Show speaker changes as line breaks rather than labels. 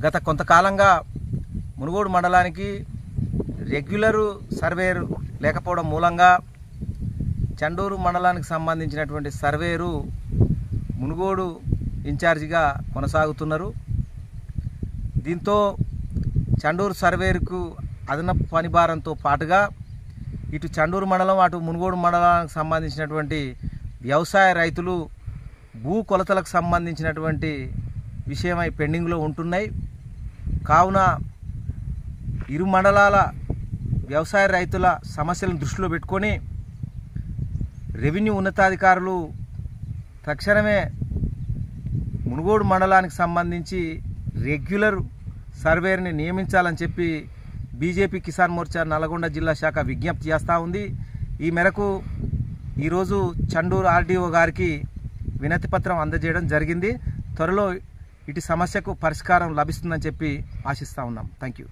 గత కొంతకాలంగా మునుగోడు మండలానికి రెగ్యులర్ సర్వేరు లేకపోవడం మూలంగా చండూరు మండలానికి సంబంధించినటువంటి సర్వేరు మునుగోడు ఇన్ఛార్జిగా కొనసాగుతున్నారు. దీంతో చండూరు సర్వేరుకు అదనపు పనిభారంతో పాటుగా ఇటు చండూరు మండలం అటు మునుగోడు మండలానికి సంబంధించినటువంటి వ్యవసాయ రైతులు భూ కొలతలకు సంబంధించినటువంటి విషయమై పెండింగ్లో ఉంటున్నాయి. కావున ఇరు మండలాల వ్యవసాయ రైతుల సమస్యలను దృష్టిలో పెట్టుకొని రెవెన్యూ ఉన్నతాధికారులు తక్షణమే మునుగోడు మండలానికి సంబంధించి రెగ్యులర్ సర్వేర్ని నియమించాలని చెప్పి బీజేపీ కిసాన్ మోర్చా నల్గొండ జిల్లా శాఖ విజ్ఞప్తి చేస్తూ ఉంది. ఈ మేరకు ఈరోజు చండూరు ఆర్డీఓ గారికి వినతి పత్రం అందజేయడం జరిగింది. త్వరలో ఇటు సమస్యకు పరిష్కారం లభిస్తుందని చెప్పి ఆశిస్తూ ఉన్నాం. Thank you.